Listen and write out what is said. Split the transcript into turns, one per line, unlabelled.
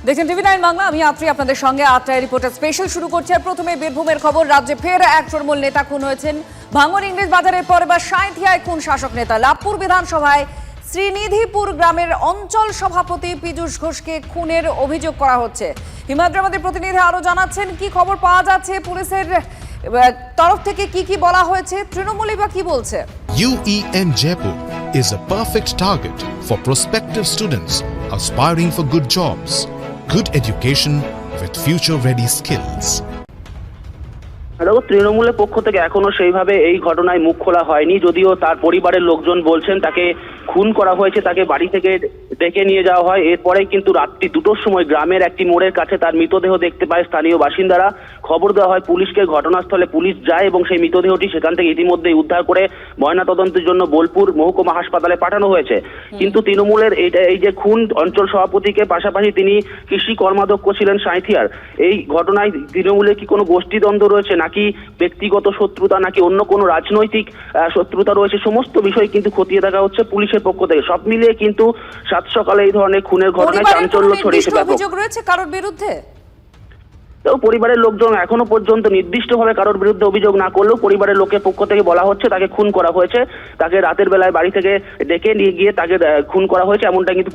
দেখছেন টিভি9 বাংলা। আমি আত্রি আপনাদের সঙ্গে ৮টায় রিপোর্টার স্পেশাল শুরু করছি। আর প্রথমে বীরভূমের খবর। রাজ্যে ফের এক তৃণমূল নেতা খুন হয়েছেন। ভাঙড় ইংরেজ বাজারের পর এবার সাঁইথিয়ায় খুন শাসক নেতা। লাভপুর বিধানসভায় শ্রীনিধিপুর গ্রামের অঞ্চল সভাপতি পীযূষ ঘোষকে খুনের অভিযোগ করা হচ্ছে। হিমাদ্রি আমাদের প্রতিনিধি আরো জানাচ্ছেন কি খবর পাওয়া যাচ্ছে, পুলিশের তরফ থেকে কি বলা হয়েছে, তৃণমূলই বা কি বলছে।
UEN Jaipur is a perfect target for prospective students aspiring for good jobs, good education with future-ready skills.
তৃণমূলের পক্ষ থেকে এখনো সেইভাবে এই ঘটনায় মুখ খোলা হয়নি, যদিও তার পরিবারের লোকজন বলছেন তাকে খুন করা হয়েছে, তাকে বাড়ি থেকে ডেকে নিয়ে যাওয়া হয়। এরপরেই কিন্তু রাত্রি 2টোর সময় গ্রামের একটি মোড়ের কাছে তার মৃতদেহ দেখতে পায় স্থানীয় বাসিন্দারা। খবর দেওয়া হয় পুলিশকে। ঘটনাস্থলে পুলিশ যায় এবং সেই মৃতদেহটি সেখান থেকে ইতিমধ্যেই উদ্ধার করে ময়নাতদন্তের জন্য বোলপুর মহকুমা হাসপাতালে পাঠানো হয়েছে। কিন্তু তৃণমূলের এই যে খুন, অঞ্চল সভাপতিকে পাশাপাশি তিনি কৃষি কর্মাধ্যক্ষ ছিলেন সাঁইথিয়ার। এই ঘটনায় তৃণমূলের কি কোনো গোষ্ঠীদ্বন্দ্ব রয়েছে, নাকি ব্যক্তিগত শত্রুতা, নাকি অন্য কোনো রাজনৈতিক শত্রুতা রয়েছে, সমস্ত বিষয় কিন্তু খতিয়ে দেখা হচ্ছে পুলিশের পক্ষ থেকে। সব মিলিয়ে কিন্তু সাত সকালে এই ধরনের খুনের ঘটনায় চাঞ্চল্য ছড়িয়েছে ব্যাপক।
অভিযোগ রয়েছে কারোর বিরুদ্ধে?
তো পরিবারের লোকজন এখনো পর্যন্ত নির্দিষ্টভাবে কারোর বিরুদ্ধে অভিযোগ না করলেও পরিবারের লোকের পক্ষ থেকে বলা হচ্ছে তাকে খুন করা হয়েছে, তাকে রাতের বেলায় বাড়ি থেকে ডেকে নিয়ে গিয়ে তাকে খুন করা হয়েছে, এমনটা কিন্তু